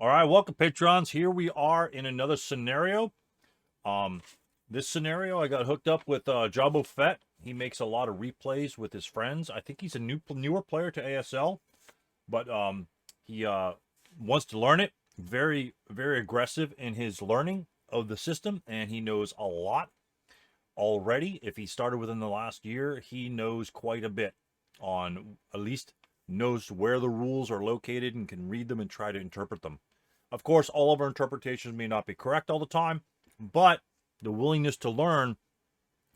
All right, welcome, patrons. Here we are in another scenario. Um, this scenario, I got hooked up with Jabo Fett. He makes a lot of replays with his friends. I think he's a newer player to ASL, but he wants to learn it. Very, very aggressive in his learning of the system, and he knows a lot already. If he started within the last year, he knows quite a bit on at least knows where the rules are located and can read them and try to interpret them. Of course, all of our interpretations may not be correct all the time, but the willingness to learn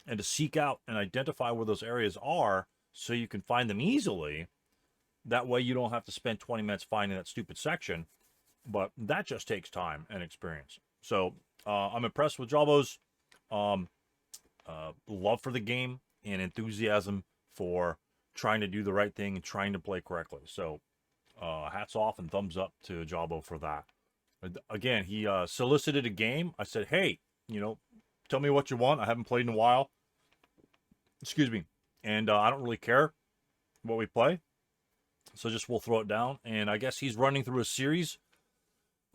and to seek out and identify where those areas are so you can find them easily. That way you don't have to spend 20 minutes finding that stupid section, but that just takes time and experience. So I'm impressed with Javo's um, love for the game and enthusiasm for trying to do the right thing and trying to play correctly. So hats off and thumbs up to Jabo for that. Again, he solicited a game. I said, hey, tell me what you want. I haven't played in a while. Excuse me. And I don't really care what we play. So just we'll throw it down. And I guess he's running through a series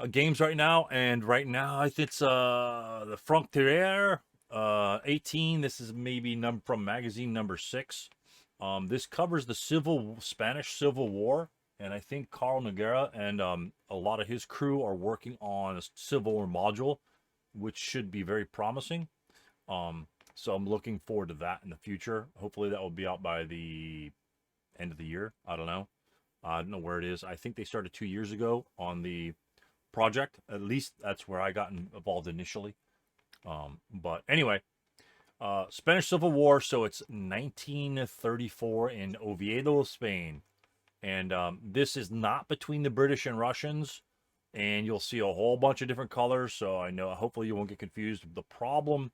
of games right now. And right now, I think it's the Frontier 18. This is maybe from magazine number 6. This covers the Spanish Civil War. And I think Carl Noguera and a lot of his crew are working on a Civil War module, which should be very promising. So I'm looking forward to that in the future. Hopefully that will be out by the end of the year. I don't know. I don't know where it is. I think they started 2 years ago on the project. At least that's where I got involved initially. But anyway, Spanish Civil War. So it's 1934 in Oviedo, Spain. And this is not between the British and Russians. And you'll see a whole bunch of different colors. So I know, hopefully you won't get confused. The problem,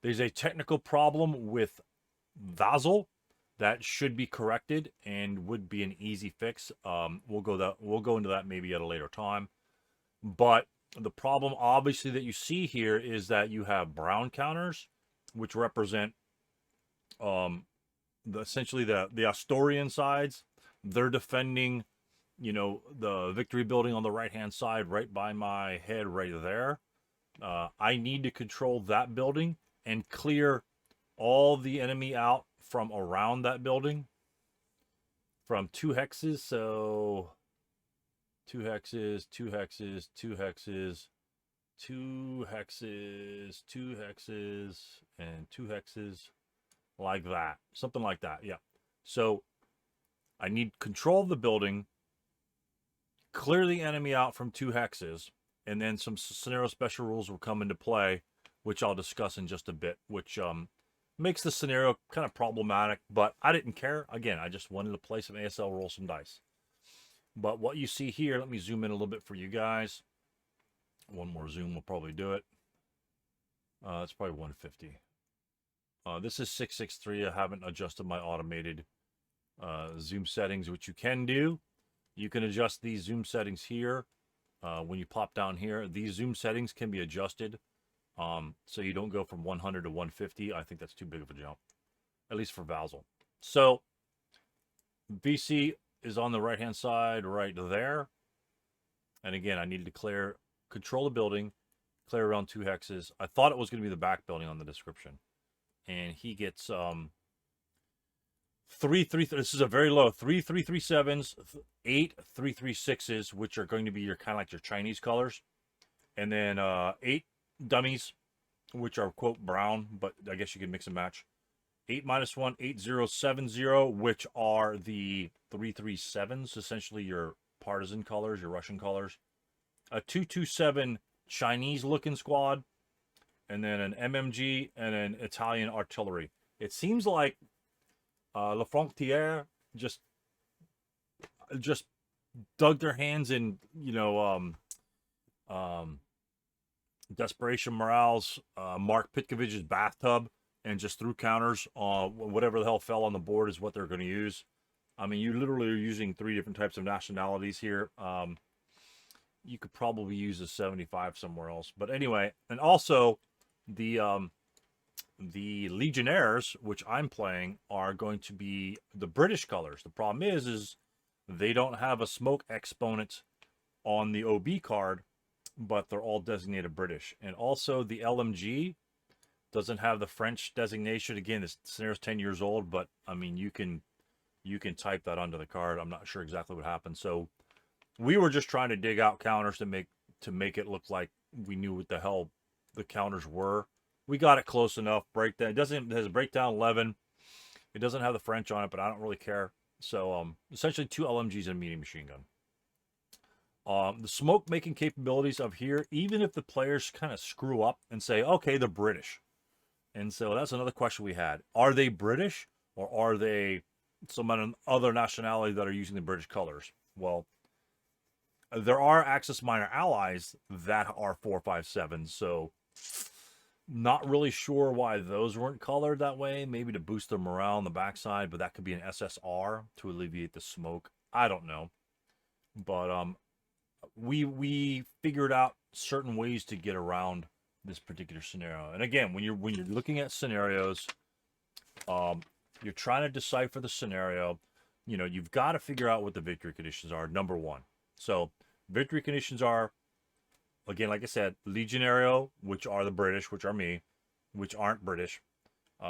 there's a technical problem with Vassal that should be corrected and would be an easy fix. We'll go into that maybe at a later time. But the problem, obviously, that you see here is that you have brown counters, which represent essentially the Asturian sides. They're defending, the victory building on the right-hand side, right by my head right there. I need to control that building and clear all the enemy out from around that building from 2 hexes. So 2 hexes, 2 hexes, 2 hexes, 2 hexes, 2 hexes, and 2 hexes, like that. Something like that, yeah. So I need control of the building, clear the enemy out from 2 hexes, and then some scenario special rules will come into play, which I'll discuss in just a bit, which makes the scenario kind of problematic, but I didn't care. Again, I just wanted to play some ASL, roll some dice. But what you see here, let me zoom in a little bit for you guys. One more zoom will probably do it. It's probably 150. This is 663. I haven't adjusted my automated zoom settings, which you can do. You can adjust these zoom settings here. When you pop down here, these zoom settings can be adjusted. So you don't go from 100 to 150. I think that's too big of a jump, at least for Vassal. So VC is on the right-hand side right there. And again, I needed to control the building, clear around 2 hexes. I thought it was going to be the back building on the description. And he gets this is a very low 3 337s, 8 336s, which are going to be your kind of like your Chinese colors, and then 8 dummies, which are quote brown, but I guess you can mix and match. 8 -1 8070, which are the 337s, essentially your partisan colors, your Russian colors. A 227 Chinese looking squad, and then an MMG and an Italian artillery. It seems like La Frontiere just dug their hands in, Desperation Morale's Mark Pitkovich's bathtub and just threw counters on whatever the hell fell on the board is what they're going to use. I mean, you literally are using 3 different types of nationalities here. You could probably use a 75 somewhere else. But anyway, and also the Legionnaires, which I'm playing, are going to be the British colors. The problem is they don't have a smoke exponent on the OB card, but they're all designated British. And also the LMG doesn't have the French designation. Again, this scenario's 10 years old, but I mean, you can type that onto the card. I'm not sure exactly what happened. So we were just trying to dig out counters to make it look like we knew what the hell the counters were. We got it close enough. Breakdown. It has a breakdown 11. It doesn't have the French on it, but I don't really care. So essentially 2 LMGs and a medium machine gun. The smoke making capabilities of here, even if the players kind of screw up and say, okay, they're British. And so that's another question we had. Are they British, or are they some other nationality that are using the British colors? Well, there are Axis Minor allies that are 457, so not really sure why those weren't colored that way. Maybe to boost their morale on the backside, but that could be an SSR to alleviate the smoke. I don't know. But we figured out certain ways to get around this particular scenario. And again, when you're looking at scenarios, you're trying to decipher the scenario. You know, you've got to figure out what the victory conditions are, number one. So victory conditions are, again, like I said, Legionario, which are the British, which are me, which aren't British.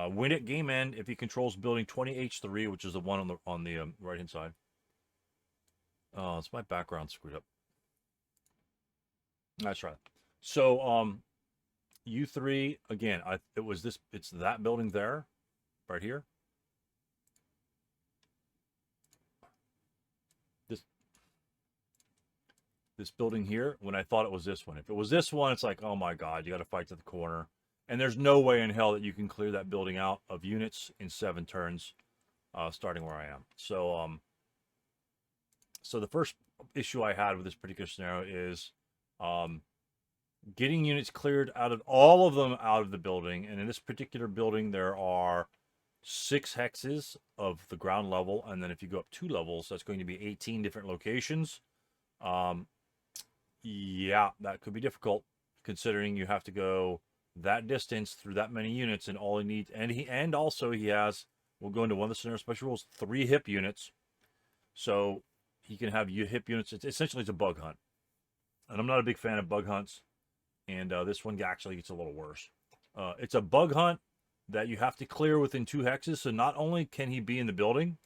Win at game end if he controls building 20H3, which is the one on the right-hand side. Oh, it's my background screwed up. That's right. So, U3, again, it's that building there, right here. This building here, when I thought it was this one. If it was this one, it's like, oh my God, you got to fight to the corner. And there's no way in hell that you can clear that building out of units in 7 turns, starting where I am. So, so the first issue I had with this particular scenario is getting units cleared out of all of them out of the building. And in this particular building, there are 6 hexes of the ground level. And then if you go up 2 levels, that's going to be 18 different locations. Yeah, that could be difficult considering you have to go that distance through that many units, and all he needs, and also he has, we'll go into one of the scenario special rules, 3 hip units. So he can have hip units. It's essentially a bug hunt. And I'm not a big fan of bug hunts. And this one actually gets a little worse. It's a bug hunt that you have to clear within 2 hexes. So not only can he be in the building,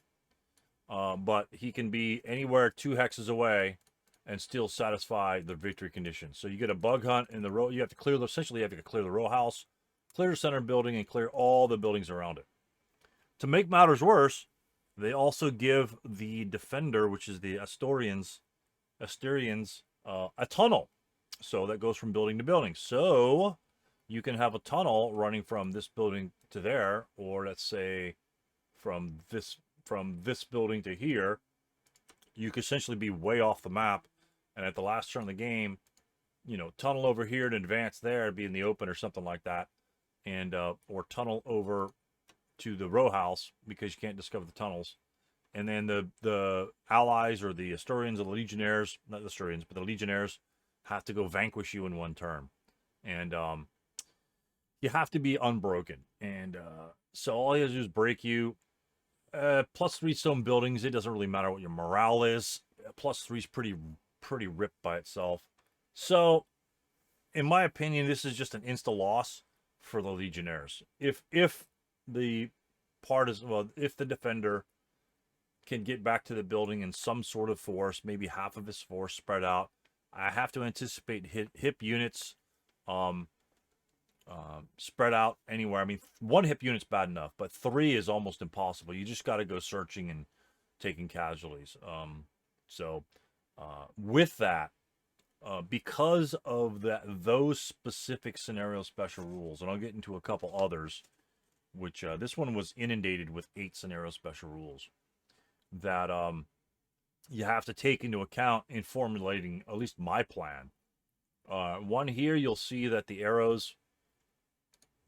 but he can be anywhere 2 hexes away and still satisfy the victory condition. So you get a bug hunt in the row. You have to clear, essentially you have to clear the row house, clear the center building, and clear all the buildings around it. To make matters worse, they also give the defender, which is the Asturians, a tunnel. So that goes from building to building. So you can have a tunnel running from this building to there, or let's say from this building to here. You could essentially be way off the map, and at the last turn of the game, you know, tunnel over here and advance there, be in the open or something like that, and or tunnel over to the row house because you can't discover the tunnels, and then the allies or the Asturians or the Legionnaires, not the Asturians, but the Legionnaires have to go vanquish you in 1 turn, and you have to be unbroken, and so all he has to do is break you. +3 stone buildings, it doesn't really matter what your morale is. +3 is pretty ripped by itself. So, in my opinion, this is just an insta loss for the Legionnaires. If the if the defender can get back to the building in some sort of force, maybe half of his force spread out, I have to anticipate hip units spread out anywhere. I mean, 1 hip unit's bad enough, but 3 is almost impossible. You just got to go searching and taking casualties. With that, because of those specific scenario special rules, and I'll get into a couple others, which this one was inundated with 8 scenario special rules that you have to take into account in formulating at least my plan. One here, you'll see that the arrows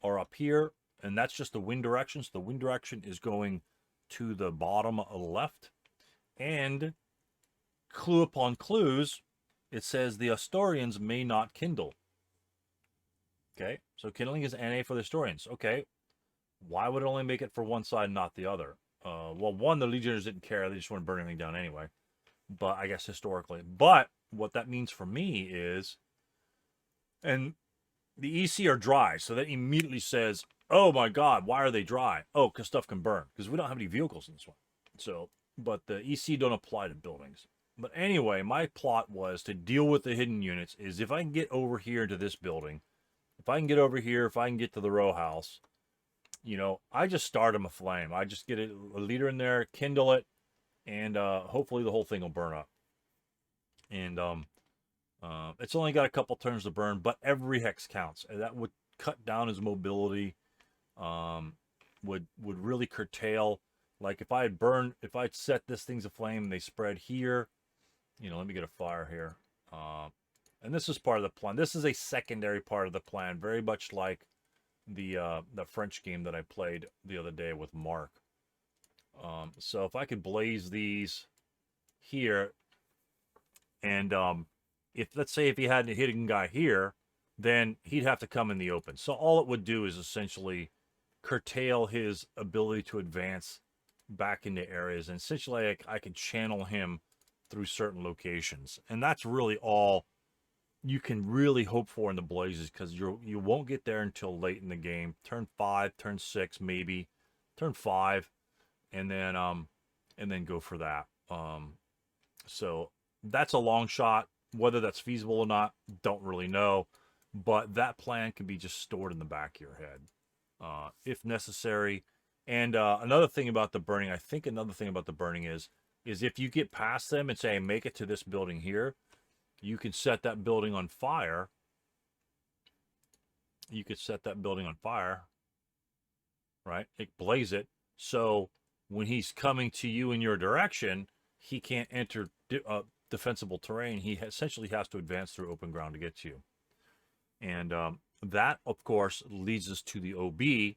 are up here, and that's just the wind direction. So the wind direction is going to the bottom left. And clue upon clues, it says the Asturians may not kindle. Okay, so kindling is NA for the Asturians. Okay, why would it only make it for one side, not the other? Well, one, the Legionnaires didn't care. They just want to burn everything down anyway. but I guess historically. But what that means for me is, and the EC are dry, so that immediately says, oh my God, why are they dry? Oh, because stuff can burn, because we don't have any vehicles in this one. So, but the EC don't apply to buildings. But anyway, my plot was to deal with the hidden units is if I can get over here to this building, if I can get over here, if I can get to the row house, you know, I just start them aflame. I just get a leader in there, kindle it, and hopefully the whole thing will burn up. And it's only got a couple turns to burn, but every hex counts, and that would cut down his mobility. Would really curtail. Like if I'd set this thing's aflame and they spread here, you know, let me get a fire here. And this is part of the plan. This is a secondary part of the plan, very much like the French game that I played the other day with Mark. So if I could blaze these here, and if let's say if he had a hidden guy here, then he'd have to come in the open. So all it would do is essentially curtail his ability to advance back into areas, and essentially I can channel him through certain locations, and that's really all you can really hope for in the blazes, because you won't get there until late in the game, turn 5, turn 6, maybe turn 5, and then go for that. So that's a long shot. Whether that's feasible or not, don't really know, but that plan can be just stored in the back of your head if necessary. And another thing about the burning, I think another thing about the burning is if you get past them and say, make it to this building here, you can set that building on fire. You could set that building on fire, right? Blaze it. So when he's coming to you in your direction, he can't enter defensible terrain. He essentially has to advance through open ground to get to you. And that, of course, leads us to the OB,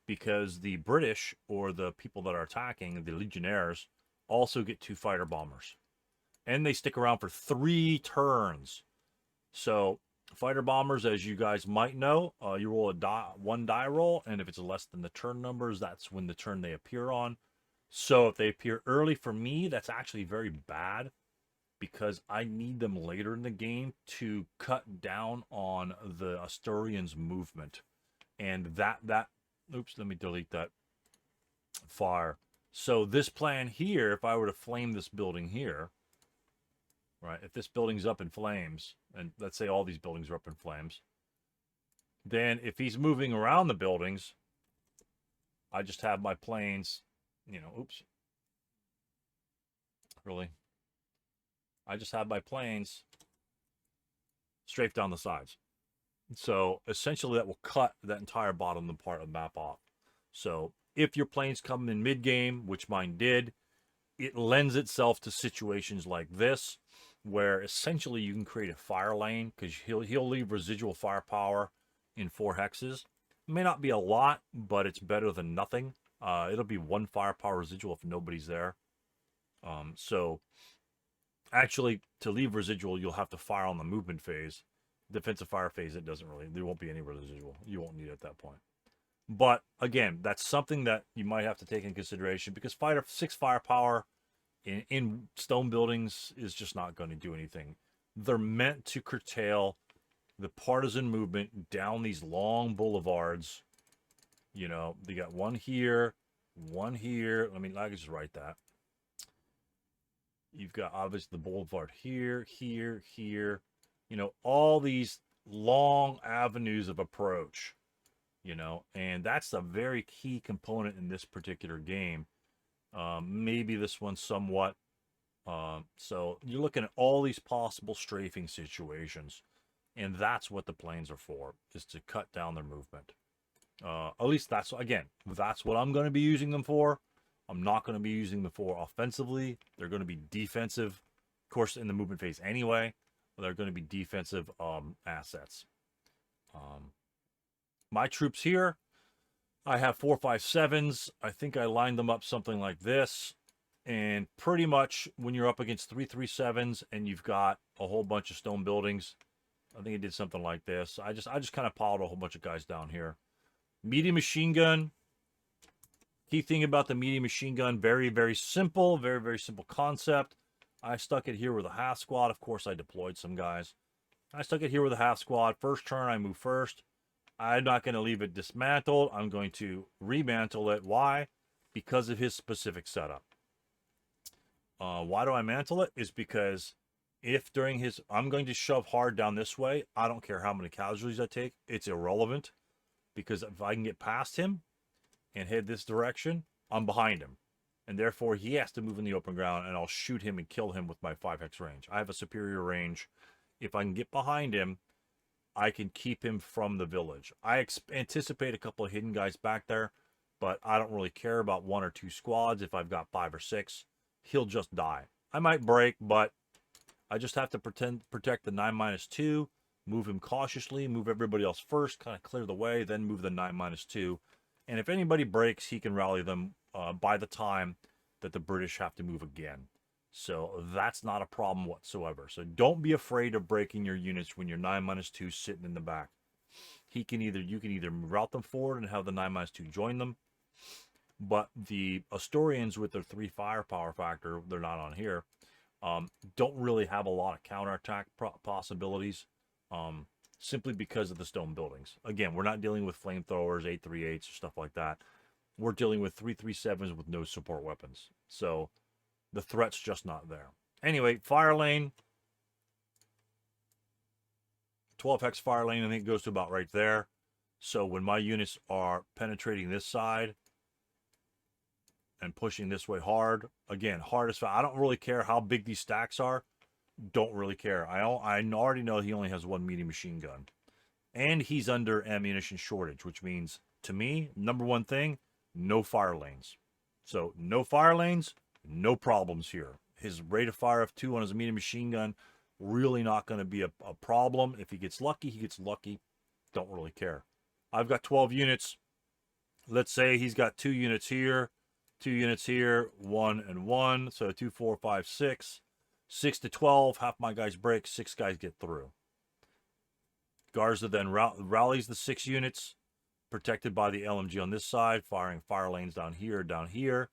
because the British, or the people that are attacking, the Legionnaires, also get 2 fighter bombers. And they stick around for 3 turns. So fighter bombers, as you guys might know, you roll one die roll, and if it's less than the turn numbers, that's when the turn they appear on. So if they appear early for me, that's actually very bad, because I need them later in the game to cut down on the Asturians' movement. And that oops, let me delete that fire. So this plan here, if I were to flame this building here, right, if this building's up in flames, and let's say all these buildings are up in flames, then if he's moving around the buildings, I just have my planes, you know, oops, really, I just have my planes strafe down the sides. So essentially that will cut that entire bottom part of the map off. So if your planes come in mid-game, which mine did, it lends itself to situations like this, where essentially you can create a fire lane, because he'll leave residual firepower in 4 hexes. It may not be a lot, but it's better than nothing. It'll be 1 firepower residual if nobody's there. So actually, to leave residual, you'll have to fire on the movement phase. Defensive fire phase, there won't be any residual. You won't need it at that point. But again, that's something that you might have to take in consideration, because 6 firepower in stone buildings is just not going to do anything. They're meant to curtail the partisan movement down these long boulevards. You know, they got 1 here, 1 here. I can just write that. You've got obviously the boulevard here, here, here. You know, all these long avenues of approach, you know, and that's a very key component in this particular game. Maybe this one somewhat. So you're looking at all these possible strafing situations, and that's what the planes are for, is to cut down their movement. At least that's what I'm going to be using them for. I'm not going to be using them for offensively. They're going to be defensive, of course, in the movement phase anyway. They're going to be defensive assets. My troops here, I have 4, 5, 7s. I think I lined them up something like this. And pretty much when you're up against 3, 3, 7s and you've got a whole bunch of stone buildings, I think I did something like this. I just kind of piled a whole bunch of guys down here. Medium machine gun. Key thing about the medium machine gun, very, very simple concept. I stuck it here with a half squad. Of course, I deployed some guys. I stuck it here with a half squad. First turn, I move first. I'm not going to leave it dismantled. I'm going to remantle it. Why? Because of his specific setup. Why do I mantle it? Is because if during his, I'm going to shove hard down this way. I don't care how many casualties I take. It's irrelevant. Because if I can get past him and head this direction, I'm behind him. And therefore, he has to move in the open ground, and I'll shoot him and kill him with my 5x range. I have a superior range. If I can get behind him, I can keep him from the village. I anticipate a couple of hidden guys back there, but I don't really care about 1 or 2 squads. If I've got 5 or 6, he'll just die. I might break, but I just have to protect the 9-2, move him cautiously, move everybody else first, kind of clear the way, then move the 9-2. And if anybody breaks, he can rally them by the time that the British have to move again. So that's not a problem whatsoever. So don't be afraid of breaking your units when you're 9-2 sitting in the back. You can either route them forward and have the 9-2 join them. But the Astorians with their 3 firepower factor, they're not on here, don't really have a lot of counterattack possibilities. Simply because of the stone buildings. Again, we're not dealing with flamethrowers, 838s, or stuff like that. We're dealing with 337s with no support weapons. So the threat's just not there. Anyway, fire lane. 12 hex fire lane, I think, goes to about right there. So when my units are penetrating this side and pushing this way hard, again, hardest. I don't really care how big these stacks are. Don't really care. I already know he only has 1 medium machine gun. And he's under ammunition shortage, which means, to me, number one thing, no fire lanes. So, no fire lanes, no problems here. His rate of fire of 2 on his medium machine gun, really not going to be a problem. If he gets lucky, he gets lucky. Don't really care. I've got 12 units. Let's say he's got 2 units here, 2 units here, 1 and 1. So, 2, 4, 5, 6. 6 to 12, half my guys break, 6 guys get through. Garza then rallies the 6 units, protected by the LMG on this side, firing fire lanes down here,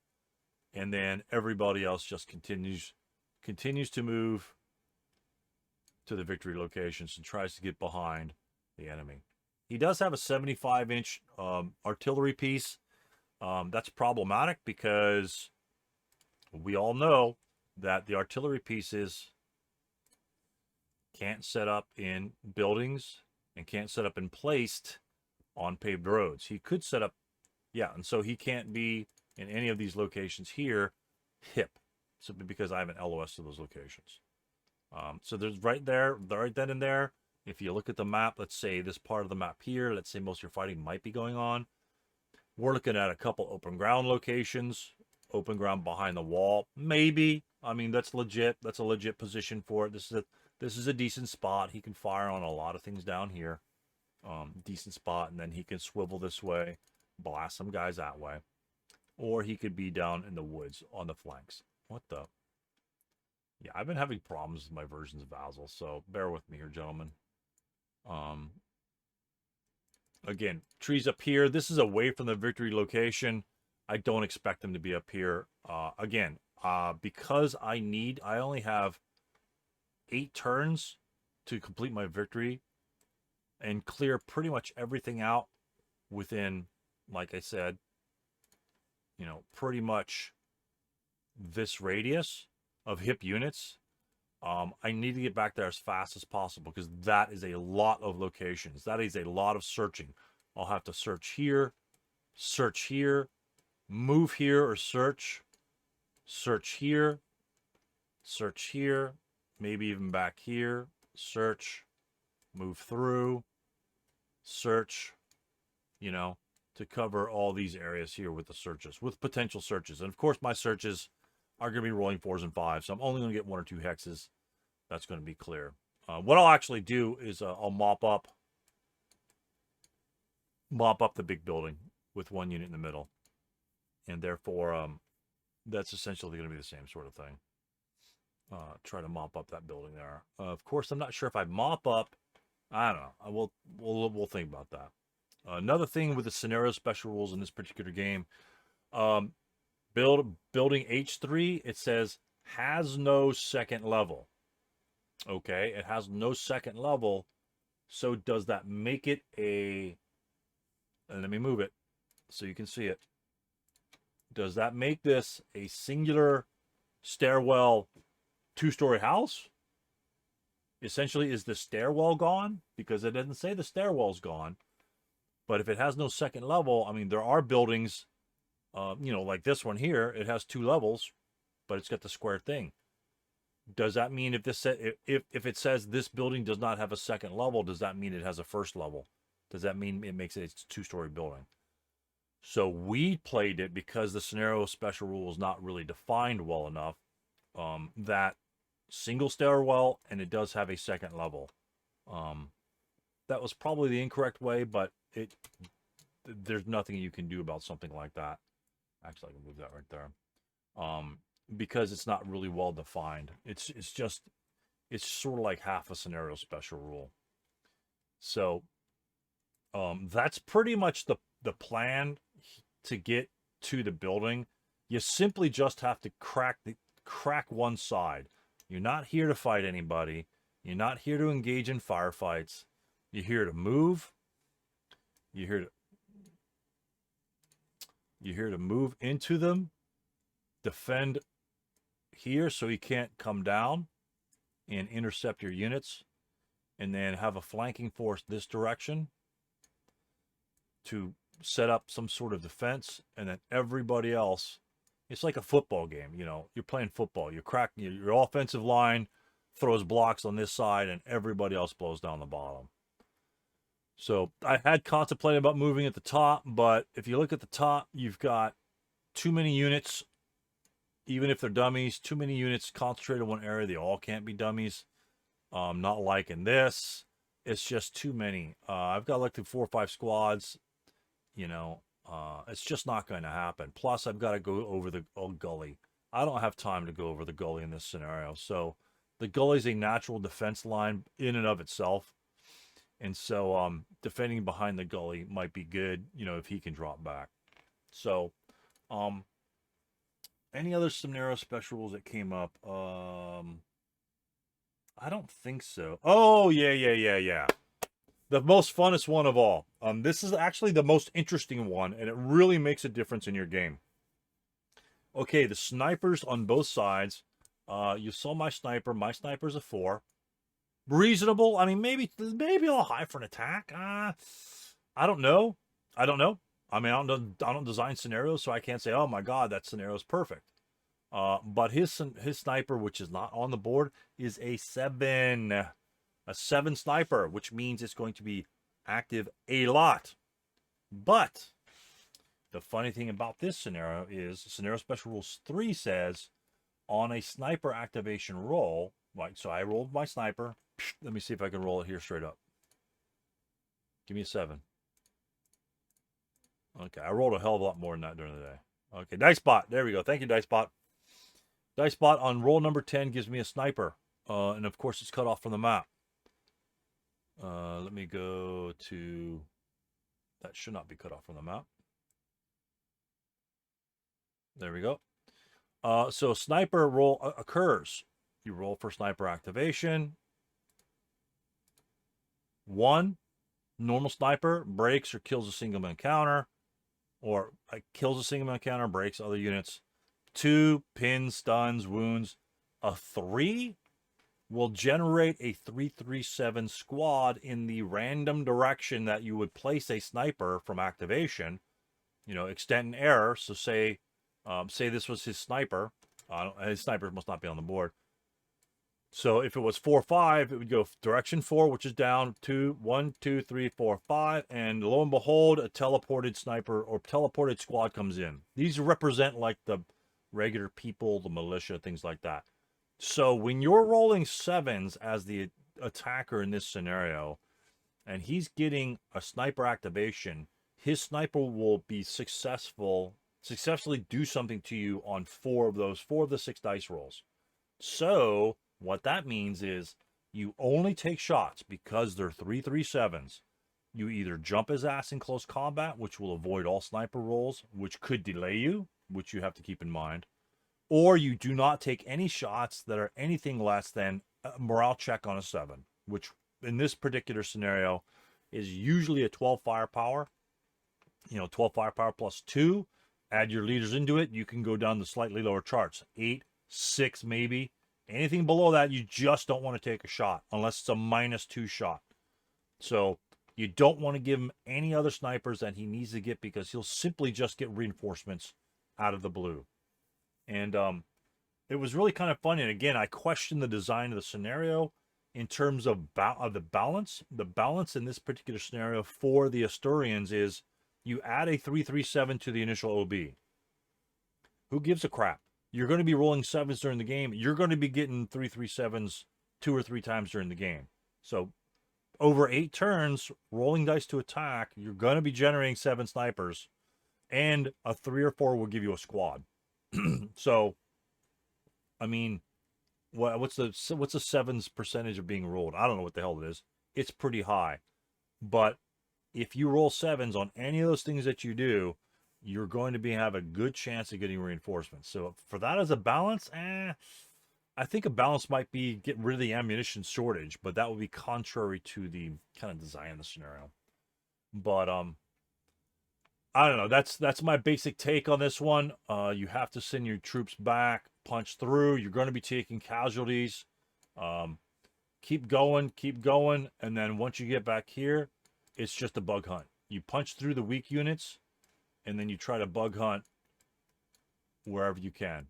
and then everybody else just continues to move to the victory locations and tries to get behind the enemy. He does have a 75-inch artillery piece. That's problematic because we all know that the artillery pieces can't set up in buildings and can't set up and placed on paved roads. He could set up, yeah, and so he can't be in any of these locations here hip, simply because I have an LOS to those locations. So there's right then and there, if you look at the map, let's say this part of the map here, let's say most of your fighting might be going on. We're looking at a couple open ground locations, open ground behind the wall, maybe. I mean, that's legit. That's a legit position for it. This is a decent spot. He can fire on a lot of things down here. Decent spot, and then he can swivel this way, blast some guys that way. Or he could be down in the woods on the flanks. What the? Yeah, I've been having problems with my versions of Vassal, so bear with me here, gentlemen. Again, trees up here. This is away from the victory location. I don't expect them to be up here. Again, because I only have 8 turns to complete my victory and clear pretty much everything out within, like I said, pretty much this radius of hip units. I need to get back there as fast as possible because that is a lot of locations. That is a lot of searching. I'll have to search here, move here or search here, maybe even back here, search, move through, search, to cover all these areas here with the searches, with potential searches. And of course, my searches are going to be rolling 4s and 5s, so I'm only going to get 1 or 2 hexes. That's going to be clear. What I'll actually do is I'll mop up the big building with 1 unit in the middle. And therefore, that's essentially going to be the same sort of thing. Try to mop up that building there. Of course, I'm not sure if I mop up. I don't know. We'll think about that. Another thing with the scenario special rules in this particular game, building H3, it says has no second level. Okay, it has no second level. So does that make it a... And let me move it so you can see it. Does that make this a singular stairwell two-story house? Essentially, is the stairwell gone? Because it doesn't say the stairwell's gone. But if it has no second level, I mean, there are buildings, like this one here. It has 2 levels, but it's got the square thing. Does that mean if it says this building does not have a second level, does that mean it has a first level? Does that mean it makes it a 2-story building? So we played it because the scenario special rule is not really defined well enough. That single stairwell, and it does have a second level. That was probably the incorrect way, but there's nothing you can do about something like that. Actually, I can move that right there. Because it's not really well defined. It's sort of like half a scenario special rule. So that's pretty much the plan to get to the building. You simply just have to crack one side. You're not here to fight anybody. You're not here to engage in firefights. You're here to move. You're here to move into them, defend here so he can't come down and intercept your units, and then have a flanking force this direction to set up some sort of defense, and then everybody else, it's like a football game. You're playing football. Your offensive line throws blocks on this side, and everybody else blows down the bottom. So I had contemplated about moving at the top, but if you look at the top, you've got too many units, even if they're dummies, too many units concentrated in one area. They all can't be dummies. Not liking this. It's just too many. I've got like 4 or 5 squads. It's just not going to happen. Plus, I've got to go over the gully. I don't have time to go over the gully in this scenario. So the gully is a natural defense line in and of itself. And so defending behind the gully might be good, if he can drop back. So any other scenario special rules that came up? I don't think so. Oh, yeah. The most funnest one of all. This is actually the most interesting one, and it really makes a difference in your game. Okay, the snipers on both sides. You saw my sniper. My sniper's a 4. Reasonable. I mean, maybe a little high for an attack. I don't know. I mean, I don't design scenarios, so I can't say, oh my god, that scenario is perfect. But his sniper, which is not on the board, is a 7. A 7 sniper, which means it's going to be active a lot. But the funny thing about this scenario is Scenario Special Rules 3 says on a sniper activation roll, right? So I rolled my sniper. Let me see if I can roll it here straight up. Give me a 7. Okay, I rolled a hell of a lot more than that during the day. Okay, Dicebot. There we go. Thank you, Dicebot. Dicebot on roll number 10 gives me a sniper. And of course, it's cut off from the map. Let me go to... That should not be cut off from the map. There we go. So sniper roll occurs. You roll for sniper activation. 1, normal sniper breaks or kills a single encounter, or kills a single encounter, breaks other units. 2, pins, stuns, wounds. A 3 will generate a 3-3-7 squad in the random direction that you would place a sniper from activation. Extent and error. So say this was his sniper. His sniper must not be on the board. So if it was 4-5, it would go direction 4, which is down, 2, 1, 2, 3, 4, 5, and lo and behold, a teleported sniper or teleported squad comes in. These represent like the regular people, the militia, things like that. So when you're rolling 7s as the attacker in this scenario, and he's getting a sniper activation, his sniper will be successfully do something to you on 4 of the 6 dice rolls. So what that means is you only take shots because they're 3-3-7s. You either jump his ass in close combat, which will avoid all sniper rolls, which could delay you, which you have to keep in mind, or you do not take any shots that are anything less than a morale check on a 7, which in this particular scenario is usually a 12 firepower. 12 firepower plus 2. Add your leaders into it. You can go down to slightly lower charts. 8, 6 maybe. Anything below that, you just don't want to take a shot unless it's a -2 shot. So you don't want to give him any other snipers that he needs to get because he'll simply just get reinforcements out of the blue. And it was really kind of funny. And again, I questioned the design of the scenario in terms of the balance. The balance in this particular scenario for the Asturians is you add a 3-3-7 to the initial OB. Who gives a crap? You're going to be rolling 7s during the game. You're going to be getting 3-3-7s 2 or 3 times during the game. So over 8 turns, rolling dice to attack, you're going to be generating 7 snipers. And a 3 or 4 will give you a squad. So, I mean, what's the 7's percentage of being rolled? I don't know what the hell it is. It's pretty high. But if you roll 7s on any of those things that you do, you're going to have a good chance of getting reinforcements. So for that as a balance, I think a balance might be get rid of the ammunition shortage, but that would be contrary to the kind of design of the scenario. But I don't know. That's my basic take on this one. You have to send your troops back, punch through. You're going to be taking casualties. Keep going, and then once you get back here, it's just a bug hunt. You punch through the weak units, and then you try to bug hunt wherever you can.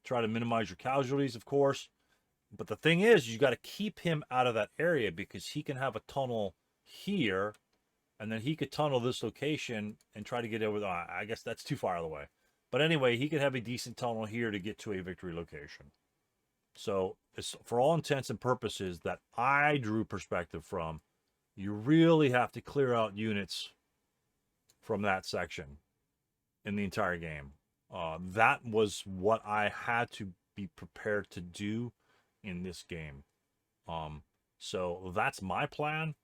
Try to minimize your casualties, of course. But the thing is, you got to keep him out of that area because he can have a tunnel here, and then he could tunnel this location and try to get over. I guess that's too far out of the way. But anyway, he could have a decent tunnel here to get to a victory location. So, for all intents and purposes that I drew perspective from, you really have to clear out units from that section in the entire game. That was what I had to be prepared to do in this game. So that's my plan.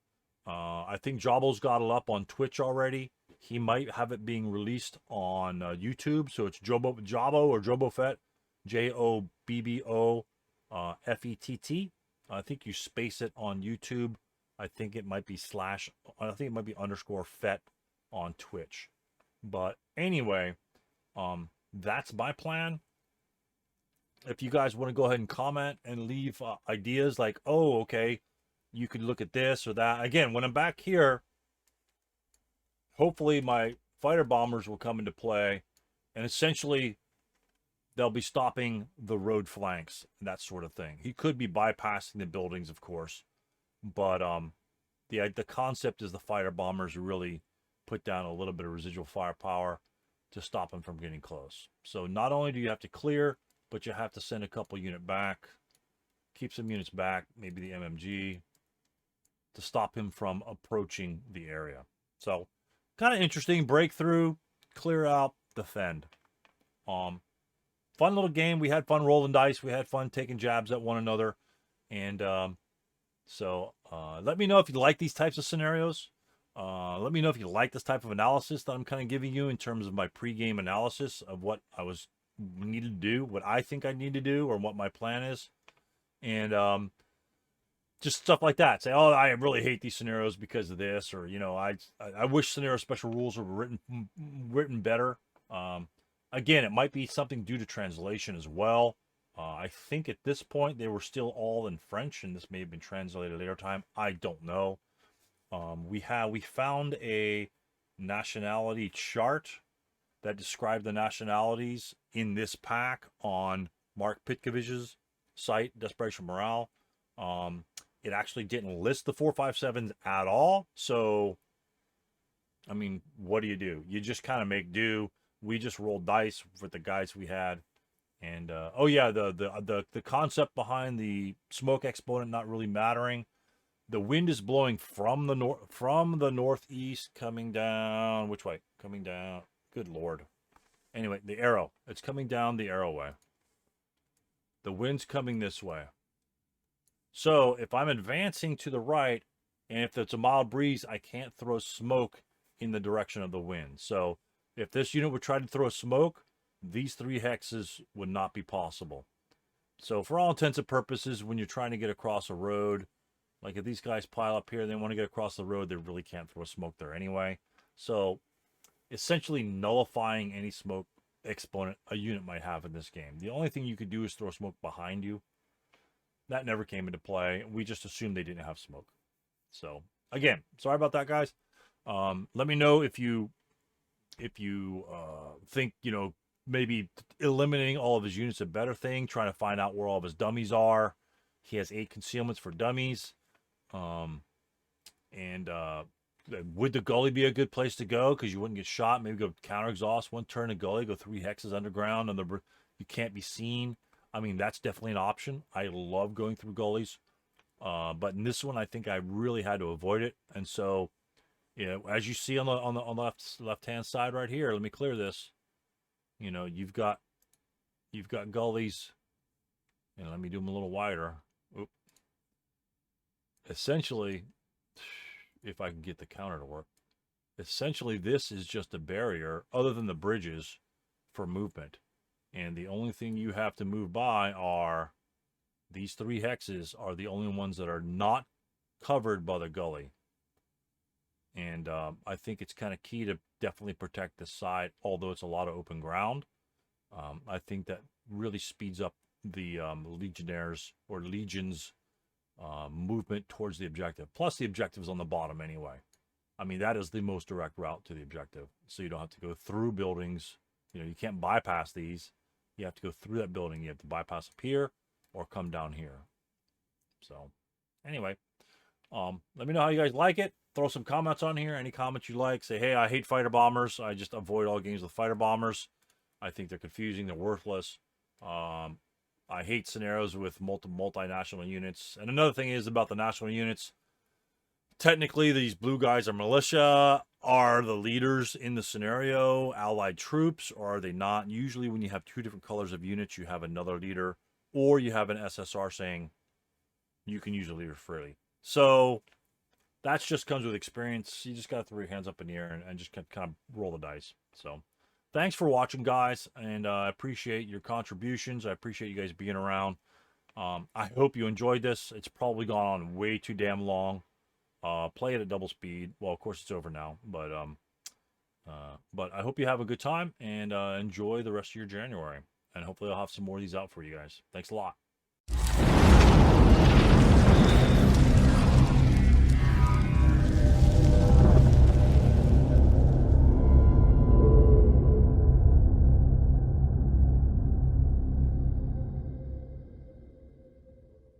I think Jabbo's got it up on Twitch already. He might have it being released on YouTube. So it's Jabbo or Jobbo Fett, Jobbo Fett. I think you space it on YouTube. I think it might be _ Fett on Twitch. But anyway, that's my plan. If you guys want to go ahead and comment and leave ideas like, oh, okay, you could look at this or that. Again, when I'm back here, hopefully my fighter bombers will come into play, and essentially they'll be stopping the road flanks, that sort of thing. He could be bypassing the buildings, of course, but the concept is the fighter bombers really put down a little bit of residual firepower to stop him from getting close. So not only do you have to clear, but you have to send a couple unit back, keep some units back, maybe the MMG, to stop him from approaching the area. So kind of interesting. Breakthrough, clear out, defend. Fun little game. We had fun rolling dice. We had fun taking jabs at one another. And so let me know if you like these types of scenarios. Let me know if you like this type of analysis that I'm kind of giving you in terms of my pregame analysis of what I needed to do, what I think I need to do, or what my plan is. And just stuff like that. Say, oh, I really hate these scenarios because of this, or I wish scenario special rules were written better. Again, it might be something due to translation as well. I think at this point they were still all in French, and this may have been translated later time. I don't know. We found a nationality chart that described the nationalities in this pack on Mark Pitkovich's site, Desperation Morale. It actually didn't list the 457s at all. So, I mean, what do? You just kind of make do. We just rolled dice with the guys we had. And, oh yeah, the concept behind the smoke exponent not really mattering. The wind is blowing from the northeast, coming down. Which way? Coming down. Good Lord. Anyway, the arrow. It's coming down the arrow way. The wind's coming this way. So if I'm advancing to the right, and if it's a mild breeze, I can't throw smoke in the direction of the wind. So if this unit would try to throw smoke, these 3 hexes would not be possible. So for all intents and purposes, when you're trying to get across a road, like if these guys pile up here, they want to get across the road, they really can't throw smoke there anyway. So essentially nullifying any smoke exponent a unit might have in this game. The only thing you could do is throw smoke behind you. That never came into play. We just assumed they didn't have smoke. So again, sorry about that, guys. Let me know if you think, you know, maybe eliminating all of his units a better thing, trying to find out where all of his dummies are. He has 8 concealments for dummies. Would the gully be a good place to go? Because you wouldn't get shot. Maybe go counter exhaust, 1 turn the gully, go 3 hexes underground, and you can't be seen. I mean, that's definitely an option. I love going through gullies. But in this one, I think I really had to avoid it. And so, you know, as you see on the left-hand side right here, let me clear this. You know, you've got gullies. You know, let me do them a little wider. Oop. Essentially, if I can get the counter to work, essentially this is just a barrier other than the bridges for movement. And the only thing you have to move by are these 3 hexes are the only ones that are not covered by the gully. And I think it's kind of key to definitely protect this side, although it's a lot of open ground. I think that really speeds up the legionnaires or legions movement towards the objective. Plus the objective is on the bottom anyway. I mean, that is the most direct route to the objective. So you don't have to go through buildings. You know, you can't bypass these. You have to go through that building. You have to bypass up here or come down here. So anyway, let me know how you guys like it. Throw some comments on here. Any comments you like. Say, hey, I hate fighter bombers. I just avoid all games with fighter bombers. I think they're confusing. They're worthless. I hate scenarios with multinational units. And another thing is about the national units. Technically, these blue guys are militia. Are the leaders in the scenario allied troops, or are they not? Usually when you have 2 different colors of units, you have another leader, or you have an SSR saying you can use a leader freely. So that just comes with experience. You just got to throw your hands up in the air and just kind of roll the dice. So thanks for watching, guys, and I appreciate your contributions. I appreciate you guys being around. I hope you enjoyed this. It's probably gone on way too damn long. Play it at double speed. Well, of course it's over now, but I hope you have a good time and enjoy the rest of your January. And hopefully I'll have some more of these out for you guys. Thanks a lot.